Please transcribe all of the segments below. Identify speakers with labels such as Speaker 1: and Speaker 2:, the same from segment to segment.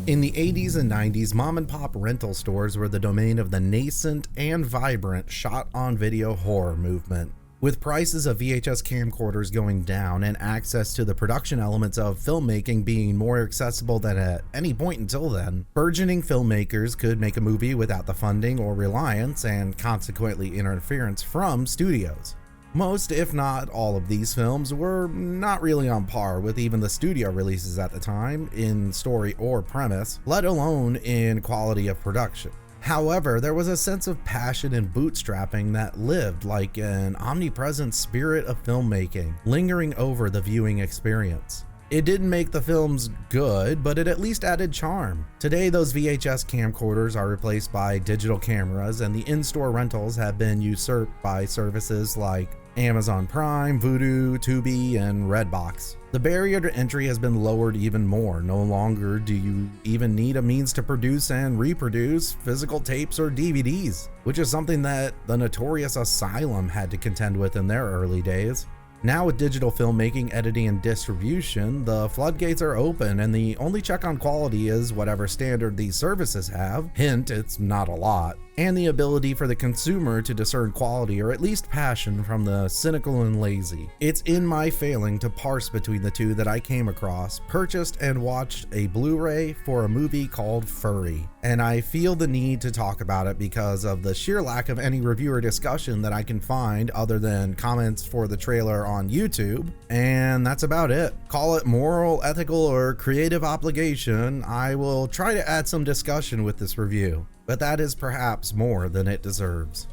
Speaker 1: In the 80s and 90s, mom and pop rental stores were the domain of the nascent and vibrant shot-on-video horror movement. With prices of VHS camcorders going down and access to the production elements of filmmaking being more accessible than at any point until then, burgeoning filmmakers could make a movie without the funding or reliance and consequently interference from studios. Most, if not all of these films were not really on par with even the studio releases at the time in story or premise, let alone in quality of production. However, there was a sense of passion and bootstrapping that lived like an omnipresent spirit of filmmaking, lingering over the viewing experience. It didn't make the films good, but it at least added charm. Today, those VHS camcorders are replaced by digital cameras, and the in-store rentals have been usurped by services like Amazon Prime, Vudu, Tubi, and Redbox. The barrier to entry has been lowered even more. No longer do you even need a means to produce and reproduce physical tapes or DVDs, which is something that the notorious Asylum had to contend with in their early days. Now with digital filmmaking, editing, and distribution, the floodgates are open and the only check on quality is whatever standard these services have, hint, it's not a lot, and the ability for the consumer to discern quality or at least passion from the cynical and lazy. It's in my failing to parse between the two that I came across, purchased and watched a Blu-ray for a movie called Furry, and I feel the need to talk about it because of the sheer lack of any reviewer discussion that I can find other than comments for the trailer on YouTube, and that's about it. Call it moral, ethical, or creative obligation. I will try to add some discussion with this review, but that is perhaps more than it deserves.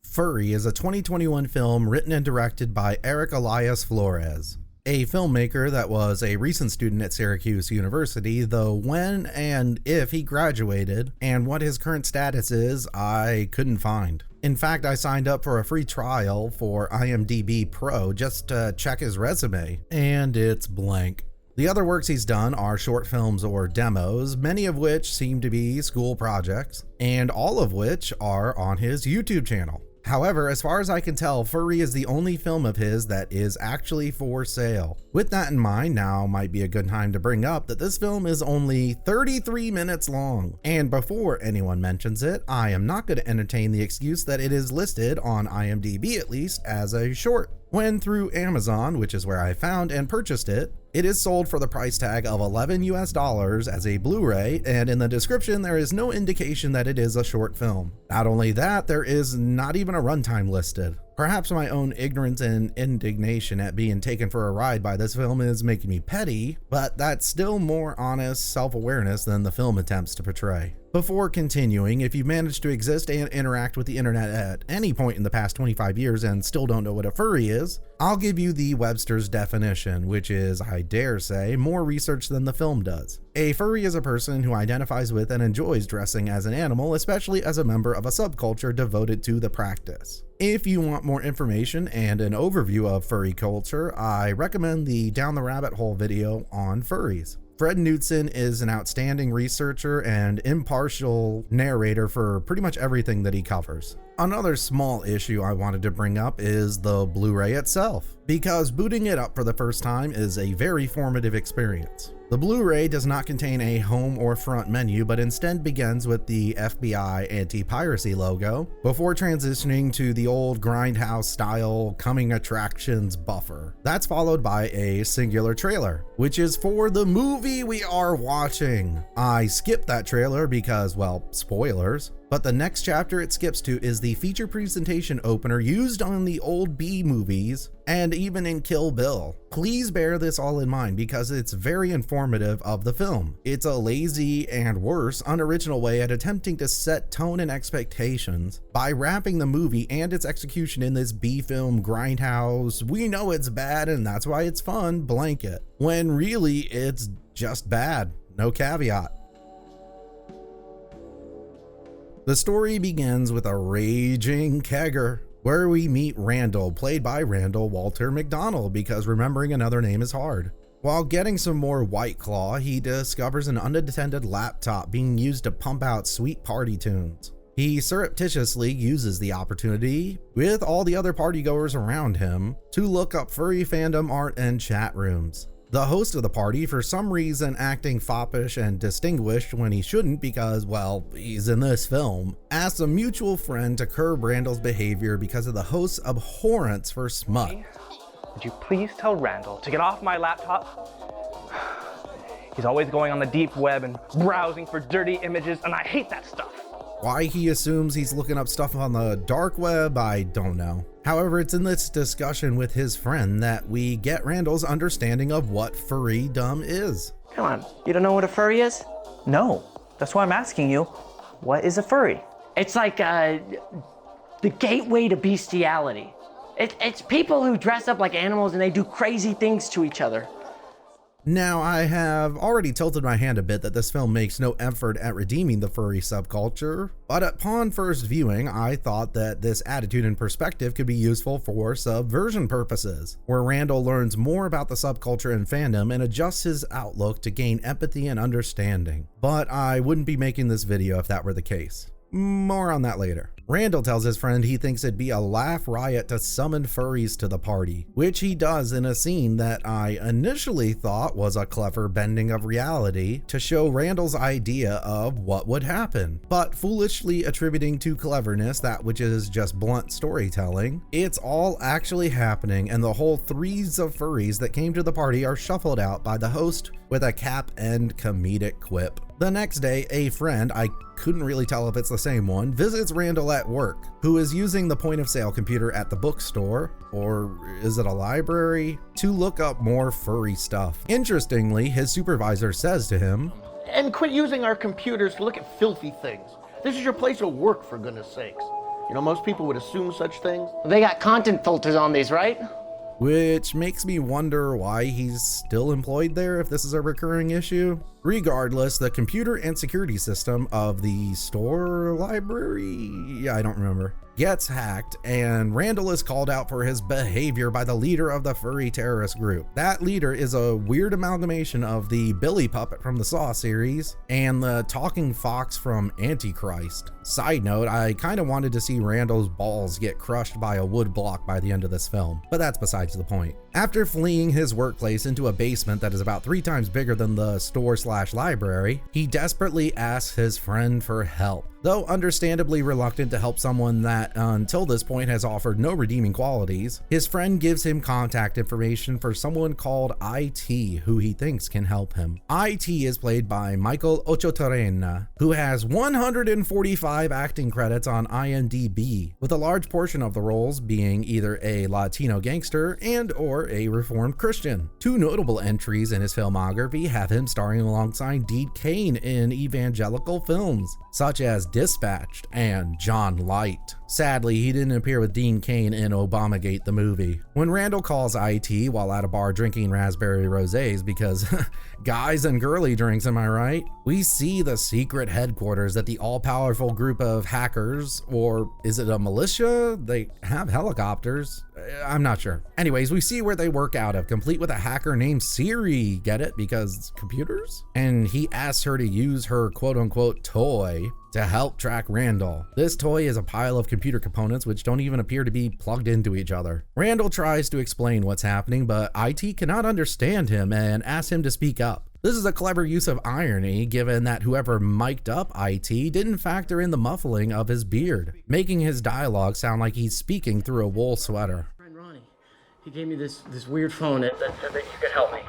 Speaker 1: Furry is a 2021 film written and directed by Elias Flores, a filmmaker that was a recent student at Syracuse University, though when and if he graduated and what his current status is, I couldn't find. In fact, I signed up for a free trial for IMDb Pro just to check his resume, and it's blank. The other works he's done are short films or demos, many of which seem to be school projects, and all of which are on his YouTube channel. However, as far as I can tell, Furry is the only film of his that is actually for sale. With that in mind, now might be a good time to bring up that this film is only 33 minutes long. And before anyone mentions it, I am not going to entertain the excuse that it is listed on IMDb at least as a short. When through Amazon, which is where I found and purchased it, it is sold for the price tag of $11 as a Blu-ray, and in the description there is no indication that it is a short film. Not only that, there is not even a runtime listed. Perhaps my own ignorance and indignation at being taken for a ride by this film is making me petty, but that's still more honest self-awareness than the film attempts to portray. Before continuing, if you've managed to exist and interact with the internet at any point in the past 25 years and still don't know what a furry is, I'll give you the Webster's definition, which is, I dare say, more research than the film does. A furry is a person who identifies with and enjoys dressing as an animal, especially as a member of a subculture devoted to the practice. If you want more information and an overview of furry culture, I recommend the Down the Rabbit Hole video on furries. Fred Knudsen is an outstanding researcher and impartial narrator for pretty much everything that he covers. Another small issue I wanted to bring up is the Blu-ray itself, because booting it up for the first time is a very formative experience. The Blu-ray does not contain a home or front menu, but instead begins with the FBI anti-piracy logo before transitioning to the old grindhouse style coming attractions buffer. That's followed by a singular trailer, which is for the movie we are watching. I skipped that trailer because, well, spoilers. But the next chapter it skips to is the feature presentation opener used on the old B movies and even in Kill Bill. Please bear this all in mind because it's very informative of the film. It's a lazy and worse, unoriginal way at attempting to set tone and expectations by wrapping the movie and its execution in this B film grindhouse, we know it's bad and that's why it's fun blanket, when really it's just bad, no caveat. The story begins with a raging kegger, where we meet Randall, played by Randall Walter McDonald, because remembering another name is hard. While getting some more White Claw, he discovers an unattended laptop being used to pump out sweet party tunes. He surreptitiously uses the opportunity, with all the other partygoers around him, to look up furry fandom art and chat rooms. The host of the party, for some reason acting foppish and distinguished when he shouldn't because, well, he's in this film, asks a mutual friend to curb Randall's behavior because of the host's abhorrence for smut.
Speaker 2: Would you please tell Randall to get off my laptop? He's always going on the deep web and browsing for dirty images, and I hate that stuff.
Speaker 1: Why he assumes he's looking up stuff on the dark web, I don't know. However, it's in this discussion with his friend that we get Randall's understanding of what furrydom is.
Speaker 3: Come on, you don't know what a furry is?
Speaker 2: No, that's why I'm asking you, what is a furry?
Speaker 3: It's like the gateway to bestiality. It's people who dress up like animals and they do crazy things to each other.
Speaker 1: Now, I have already tilted my hand a bit that this film makes no effort at redeeming the furry subculture, but upon first viewing, I thought that this attitude and perspective could be useful for subversion purposes, where Randall learns more about the subculture and fandom and adjusts his outlook to gain empathy and understanding. But I wouldn't be making this video if that were the case. More on that later. Randall tells his friend he thinks it'd be a laugh riot to summon furries to the party, which he does in a scene that I initially thought was a clever bending of reality to show Randall's idea of what would happen, but foolishly attributing to cleverness that which is just blunt storytelling. It's all actually happening, and the whole threes of furries that came to the party are shuffled out by the host with a cap-end comedic quip. The next day, a friend, I couldn't really tell if it's the same one, visits Randall at work, who is using the point-of-sale computer at the bookstore, or is it a library, to look up more furry stuff. Interestingly, his supervisor says to him,
Speaker 4: "And quit using our computers to look at filthy things. This is your place of work, for goodness sakes. You know, most people would assume such things."
Speaker 3: They got content filters on these, right?
Speaker 1: Which makes me wonder why he's still employed there if this is a recurring issue. Regardless, the computer and security system of the store library, I don't remember, gets hacked, and Randall is called out for his behavior by the leader of the furry terrorist group. That leader is a weird amalgamation of the Billy puppet from the Saw series and the talking fox from Antichrist. Side note, I kind of wanted to see Randall's balls get crushed by a wood block by the end of this film, but that's besides the point. After fleeing his workplace into a basement that is about 3 times bigger than the store/library, he desperately asks his friend for help. Though understandably reluctant to help someone that until this point has offered no redeeming qualities, his friend gives him contact information for someone called IT who he thinks can help him. IT is played by Michael Ochotorena, who has 145 acting credits on IMDb, with a large portion of the roles being either a Latino gangster and or a Reformed Christian. 2 notable entries in his filmography have him starring alongside Dean Cain in evangelical films, such as Dispatched and John Light. Sadly, he didn't appear with Dean Cain in Obamagate the movie. When Randall calls IT while at a bar drinking raspberry rosés because guys and girly drinks, am I right? We see the secret headquarters that the all-powerful group of hackers, or is it a militia? They have helicopters. I'm not sure. Anyways, we see where they work out of, complete with a hacker named Siri. Get it? Because computers? And he asks her to use her quote-unquote toy to help track Randall. This toy is a pile of computer components which don't even appear to be plugged into each other. Randall tries to explain what's happening, but IT cannot understand him and asks him to speak up. This is a clever use of irony, given that whoever mic'd up IT didn't factor in the muffling of his beard, making his dialogue sound like he's speaking through a wool sweater.
Speaker 3: Friend Ronnie, he gave me this weird phone that said that you could help me.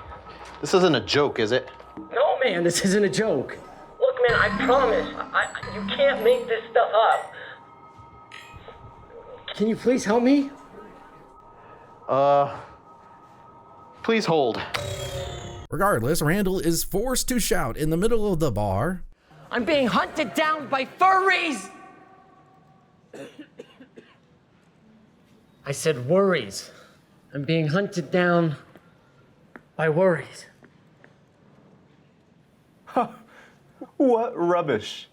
Speaker 4: This isn't a joke, is it?
Speaker 3: No, man, this isn't a joke. Look, man, I promise, you can't make this stuff up. Can you please help me?
Speaker 4: Please hold.
Speaker 1: Regardless, Randall is forced to shout in the middle of the bar,
Speaker 3: I'm being hunted down by furries! I said worries. I'm being hunted down by worries.
Speaker 5: What rubbish.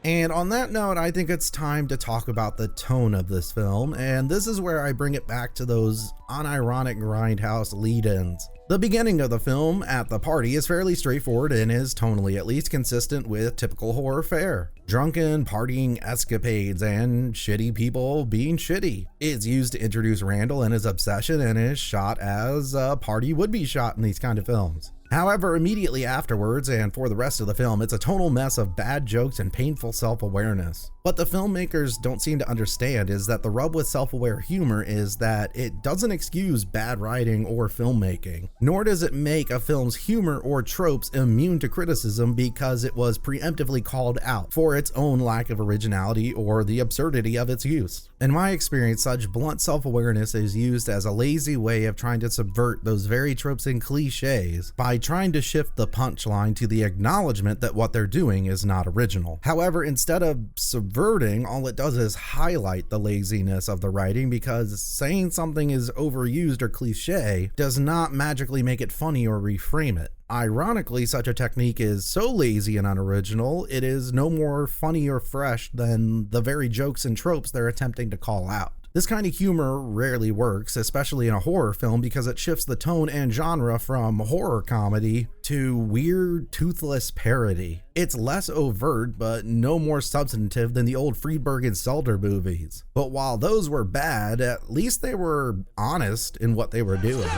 Speaker 1: And on that note, I think it's time to talk about the tone of this film, and this is where I bring it back to those unironic grindhouse lead-ins. The beginning of the film at the party is fairly straightforward and is tonally at least consistent with typical horror fare. Drunken, partying escapades and shitty people being shitty. It's used to introduce Randall and his obsession and is shot as a party would be shot in these kind of films. However, immediately afterwards and for the rest of the film, it's a total mess of bad jokes and painful self-awareness. What the filmmakers don't seem to understand is that the rub with self-aware humor is that it doesn't excuse bad writing or filmmaking, nor does it make a film's humor or tropes immune to criticism because it was preemptively called out for its own lack of originality or the absurdity of its use. In my experience, such blunt self-awareness is used as a lazy way of trying to subvert those very tropes and cliches by trying to shift the punchline to the acknowledgement that what they're doing is not original. However, instead of subverting, all it does is highlight the laziness of the writing, because saying something is overused or cliche does not magically make it funny or reframe it. Ironically, such a technique is so lazy and unoriginal, it is no more funny or fresh than the very jokes and tropes they're attempting to call out. This kind of humor rarely works, especially in a horror film, because it shifts the tone and genre from horror comedy to weird, toothless parody. It's less overt, but no more substantive than the old Friedberg and Selder movies. But while those were bad, at least they were honest in what they were doing.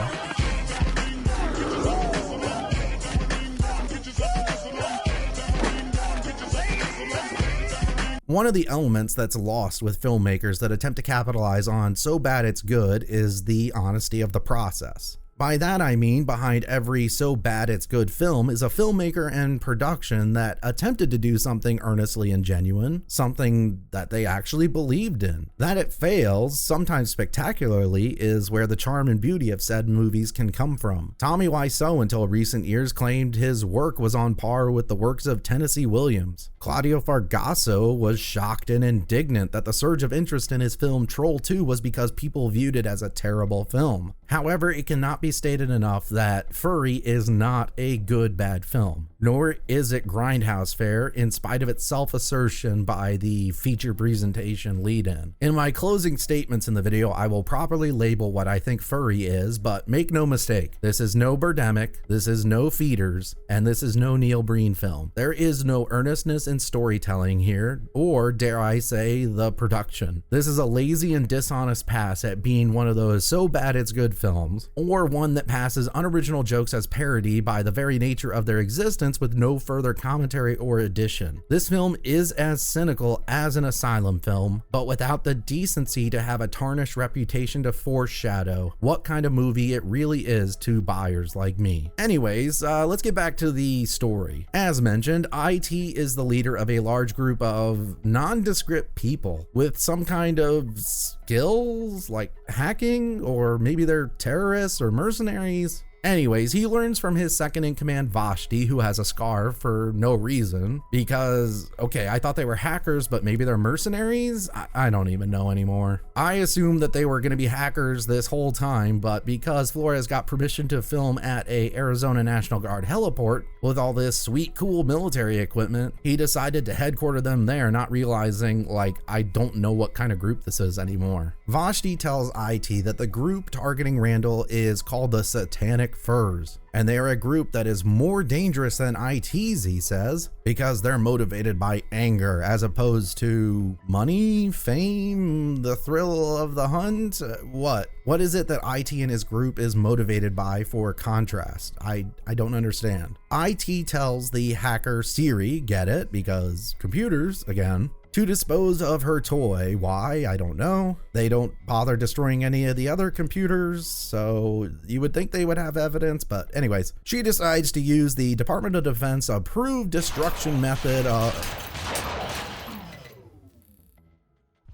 Speaker 1: One of the elements that's lost with filmmakers that attempt to capitalize on so bad it's good is the honesty of the process. By that I mean, behind every so bad it's good film is a filmmaker and production that attempted to do something earnestly and genuine, something that they actually believed in. That it fails, sometimes spectacularly, is where the charm and beauty of said movies can come from. Tommy Wiseau until recent years claimed his work was on par with the works of Tennessee Williams. Claudio Fargasso was shocked and indignant that the surge of interest in his film Troll 2 was because people viewed it as a terrible film. However, it cannot be stated enough that Furry is not a good bad film, nor is it grindhouse fare in spite of its self-assertion by the feature presentation lead-in. In my closing statements in the video, I will properly label what I think Furry is, but make no mistake, this is no Birdemic, this is no Feeders, and this is no Neil Breen film. There is no earnestness in storytelling here, or dare I say, the production. This is a lazy and dishonest pass at being one of those so bad it's good films, or one that passes unoriginal jokes as parody by the very nature of their existence with no further commentary or addition. This film is as cynical as an asylum film, but without the decency to have a tarnished reputation to foreshadow what kind of movie it really is to buyers like me. Anyways, let's get back to the story. As mentioned, IT is the leader of a large group of nondescript people with some kind of skills like hacking, or maybe they're terrorists or mercenaries. Anyways, he learns from his second in command, Vashti, who has a scar for no reason, because, okay, I thought they were hackers, but maybe they're mercenaries? I don't even know anymore. I assumed that they were going to be hackers this whole time, but because Flores got permission to film at a Arizona National Guard heliport with all this sweet, cool military equipment, he decided to headquarter them there, not realizing, like, I don't know what kind of group this is anymore. Vashti tells IT that the group targeting Randall is called the Satanic Furs, and they are a group that is more dangerous than IT's, he says, because they're motivated by anger as opposed to money, fame, the thrill of the hunt. What is it that IT and his group is motivated by for contrast? I don't understand. IT tells the hacker Siri, get it, because computers, again, to dispose of her toy. Why? I don't know. They don't bother destroying any of the other computers, so you would think they would have evidence, but anyways, she decides to use the Department of Defense approved destruction method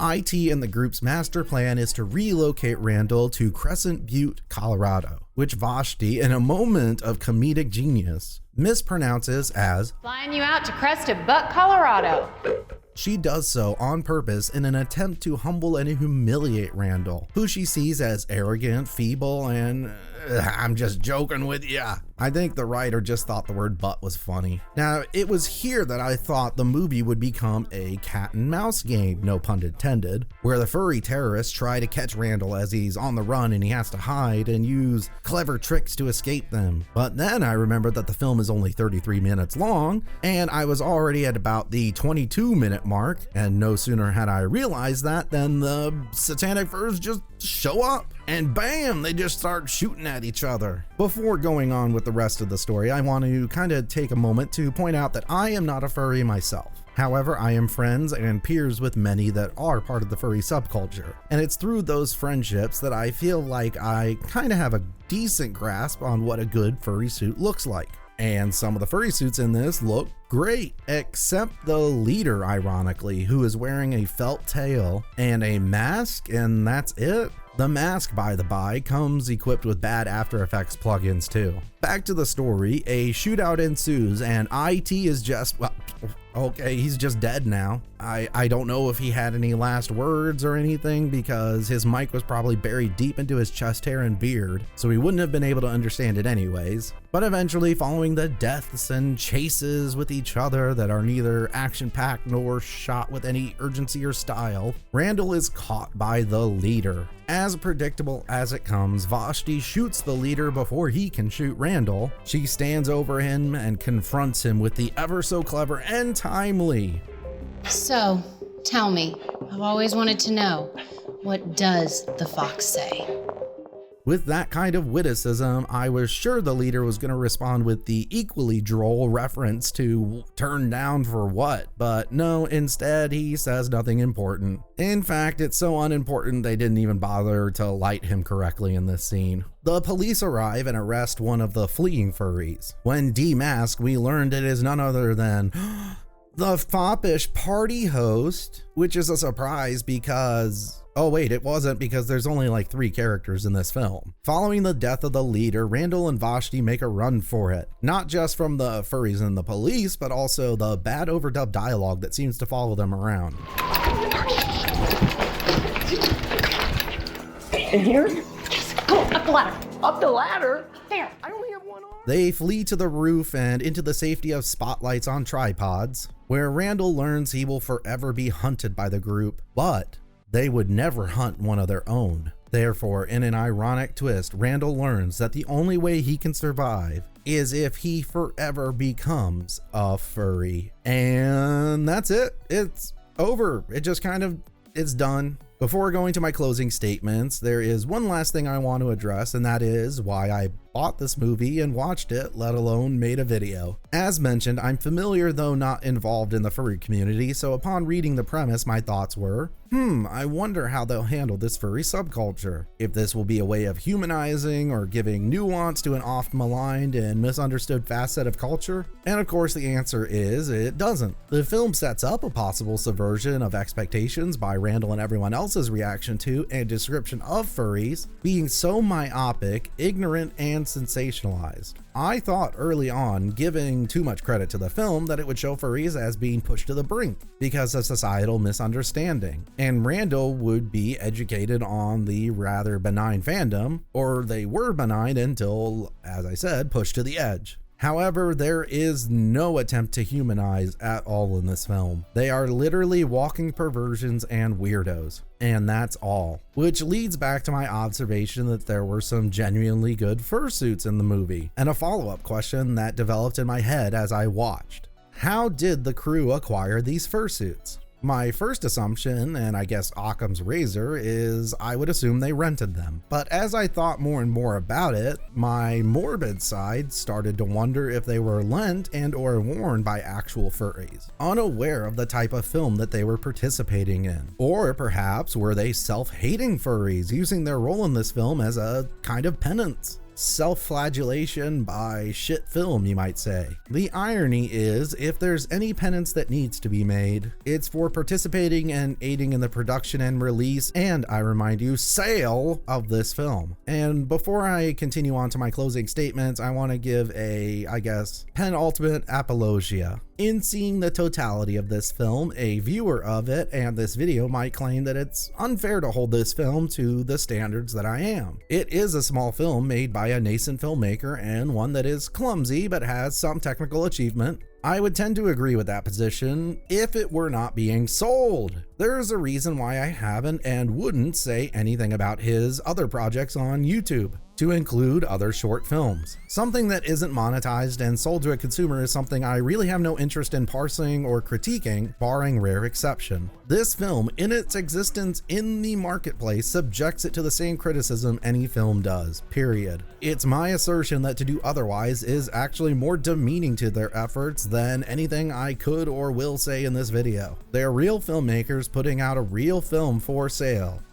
Speaker 1: IT and the group's master plan is to relocate Randall to Crescent Butte, Colorado, which Vashti, in a moment of comedic genius, mispronounces as
Speaker 5: Flying you out to Crested Butte, Colorado.
Speaker 1: She does so on purpose in an attempt to humble and humiliate Randall, who she sees as arrogant, feeble, and I'm just joking with ya. I think the writer just thought the word butt was funny. Now, it was here that I thought the movie would become a cat and mouse game, no pun intended, where the furry terrorists try to catch Randall as he's on the run and he has to hide and use clever tricks to escape them. But then I remembered that the film is only 33 minutes long, and I was already at about the 22-minute mark, and no sooner had I realized that than the satanic furs just show up, and bam, they just start shooting at each other. Before going on with the rest of the story, I want to kind of take a moment to point out that I am not a furry myself. However, I am friends and peers with many that are part of the furry subculture, and it's through those friendships that I feel like I kind of have a decent grasp on what a good furry suit looks like. And some of the furry suits in this look great, except the leader, ironically, who is wearing a felt tail and a mask, and that's it. The mask, by the by, comes equipped with bad After Effects plugins too. Back to the story, a shootout ensues and IT is just, well, okay, he's just dead now. I don't know if he had any last words or anything because his mic was probably buried deep into his chest hair and beard, so he wouldn't have been able to understand it anyways. But eventually, following the deaths and chases with each other that are neither action-packed nor shot with any urgency or style, Randall is caught by the leader. As predictable as it comes, Vashti shoots the leader before he can shoot Randall. She stands over him and confronts him with the ever so clever and timely,
Speaker 5: So, tell me, I've always wanted to know, what does the fox say?
Speaker 1: With that kind of witticism, I was sure the leader was going to respond with the equally droll reference to turn down for what, but no, instead he says nothing important. In fact, it's so unimportant they didn't even bother to light him correctly in this scene. The police arrive and arrest one of the fleeing furries. When demasked, we learned it is none other than the foppish party host, which is a surprise because, oh wait, it wasn't, because there's only like 3 characters in this film. Following the death of the leader, Randall and Vashti make a run for it. Not just from the furries and the police, but also the bad overdubbed dialogue that seems to follow them around.
Speaker 3: In here? Just go up the ladder. Up the ladder?
Speaker 5: There.
Speaker 3: I only have one arm.
Speaker 1: They flee to the roof and into the safety of spotlights on tripods, where Randall learns he will forever be hunted by the group, but they would never hunt one of their own. Therefore, in an ironic twist, Randall learns that the only way he can survive is if he forever becomes a furry. And that's it. It's over. It's done. Before going to my closing statements, there is one last thing I want to address, and that is why I bought this movie and watched it, let alone made a video. As mentioned, I'm familiar though not involved in the furry community, so upon reading the premise, my thoughts were, I wonder how they'll handle this furry subculture. If this will be a way of humanizing or giving nuance to an oft maligned and misunderstood facet of culture. And of course the answer is it doesn't. The film sets up a possible subversion of expectations by Randall and everyone else's reaction to and description of furries being so myopic, ignorant, and sensationalized. I thought early on, giving too much credit to the film, that it would show furries as being pushed to the brink because of societal misunderstanding, and Randall would be educated on the rather benign fandom, or they were benign until, as I said, pushed to the edge. However, there is no attempt to humanize at all in this film. They are literally walking perversions and weirdos, and that's all. Which leads back to my observation that there were some genuinely good fursuits in the movie, and a follow-up question that developed in my head as I watched. How did the crew acquire these fursuits? My first assumption, and I guess Occam's razor, is I would assume they rented them. But as I thought more and more about it, my morbid side started to wonder if they were lent and or worn by actual furries, unaware of the type of film that they were participating in. Or perhaps were they self-hating furries, using their role in this film as a kind of penance? Self-flagellation by shit film, you might say. The irony is, if there's any penance that needs to be made, it's for participating and aiding in the production and release, and I remind you, sale of this film. And before I continue on to my closing statements, I want to give a, penultimate apologia. In seeing the totality of this film, a viewer of it and this video might claim that it's unfair to hold this film to the standards that I am. It is a small film made by a nascent filmmaker and one that is clumsy but has some technical achievement. I would tend to agree with that position if it were not being sold. There's a reason why I haven't and wouldn't say anything about his other projects on YouTube, to include other short films. Something that isn't monetized and sold to a consumer is something I really have no interest in parsing or critiquing, barring rare exception. This film, in its existence in the marketplace, subjects it to the same criticism any film does, period. It's my assertion that to do otherwise is actually more demeaning to their efforts than anything I could or will say in this video. They're real filmmakers putting out a real film for sale.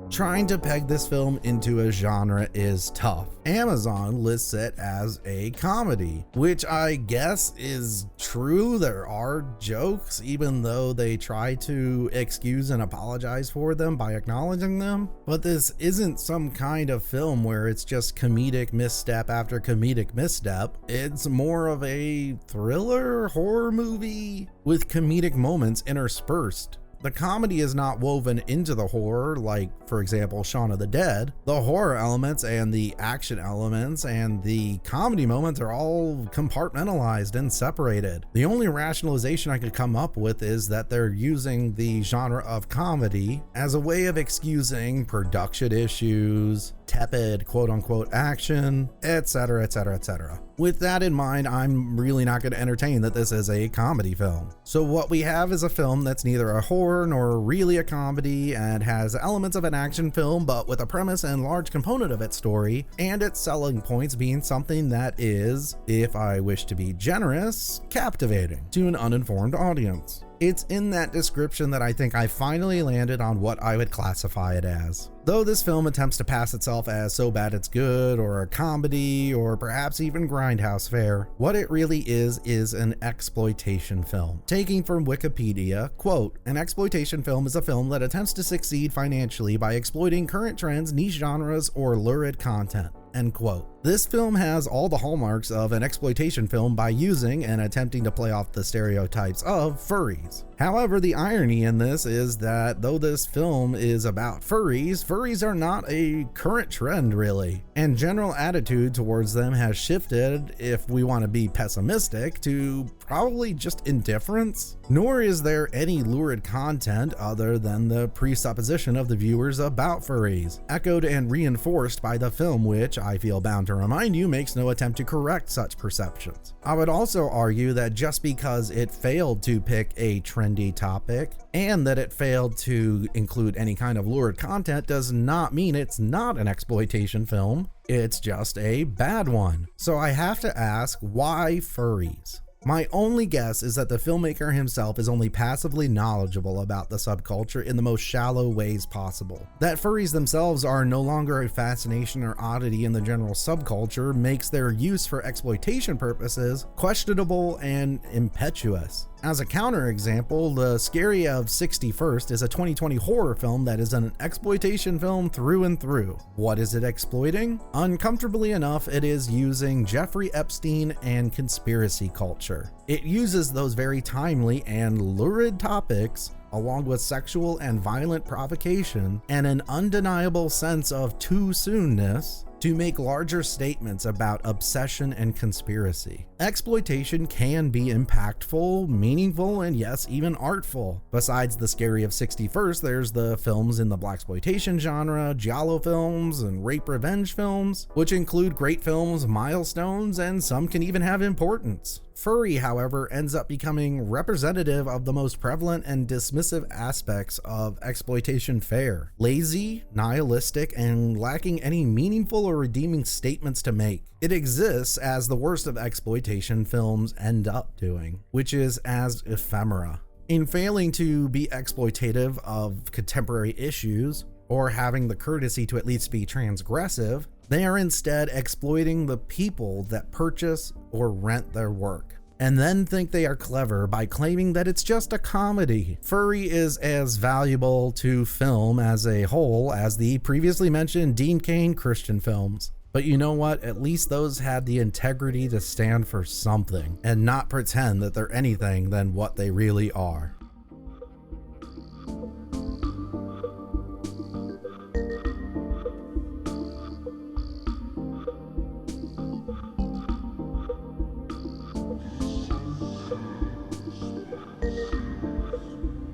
Speaker 1: Trying to peg this film into a genre is tough. Amazon lists it as a comedy, which I guess is true. There are jokes, even though they try to excuse and apologize for them by acknowledging them. But this isn't some kind of film where it's just comedic misstep after comedic misstep. It's more of a thriller horror movie with comedic moments interspersed. The comedy is not woven into the horror, like, for example, Shaun of the Dead. The horror elements and the action elements and the comedy moments are all compartmentalized and separated. The only rationalization I could come up with is that they're using the genre of comedy as a way of excusing production issues, tepid quote-unquote action, etc, etc, etc. With that in mind, I'm really not going to entertain that this is a comedy film. So what we have is a film that's neither a horror nor really a comedy and has elements of an action film, but with a premise and large component of its story and its selling points being something that is, if I wish to be generous, captivating to an uninformed audience. It's in that description that I think I finally landed on what I would classify it as. Though this film attempts to pass itself as so bad it's good, or a comedy, or perhaps even grindhouse fare, what it really is an exploitation film. Taking from Wikipedia, quote, "An exploitation film is a film that attempts to succeed financially by exploiting current trends, niche genres, or lurid content." End quote. This film has all the hallmarks of an exploitation film by using and attempting to play off the stereotypes of furries. However, the irony in this is that though this film is about furries, furries are not a current trend really, and general attitude towards them has shifted, if we want to be pessimistic, to probably just indifference. Nor is there any lurid content other than the presupposition of the viewers about furries, echoed and reinforced by the film, which I feel bound to remind you makes no attempt to correct such perceptions. I would also argue that just because it failed to pick a trendy topic and that it failed to include any kind of lurid content does not mean it's not an exploitation film. It's just a bad one. So I have to ask, why furries? My only guess is that the filmmaker himself is only passively knowledgeable about the subculture in the most shallow ways possible. That furries themselves are no longer a fascination or oddity in the general subculture makes their use for exploitation purposes questionable and impetuous. As a counterexample, The Scary of 61st is a 2020 horror film that is an exploitation film through and through. What is it exploiting? Uncomfortably enough, it is using Jeffrey Epstein and conspiracy culture. It uses those very timely and lurid topics along with sexual and violent provocation and an undeniable sense of too soonness to make larger statements about obsession and conspiracy. Exploitation can be impactful, meaningful, and yes, even artful. Besides The Scary of 61st, there's the films in the blaxploitation genre, giallo films, and rape revenge films, which include great films, milestones, and some can even have importance. Furry, however, ends up becoming representative of the most prevalent and dismissive aspects of exploitation fare. Lazy, nihilistic, and lacking any meaningful or redeeming statements to make. It exists as the worst of exploitation films end up doing, which is as ephemera. In failing to be exploitative of contemporary issues, or having the courtesy to at least be transgressive, they are instead exploiting the people that purchase or rent their work, and then think they are clever by claiming that it's just a comedy. Furry is as valuable to film as a whole as the previously mentioned Dean Cain Christian films. But you know what? At least those had the integrity to stand for something and not pretend that they're anything than what they really are.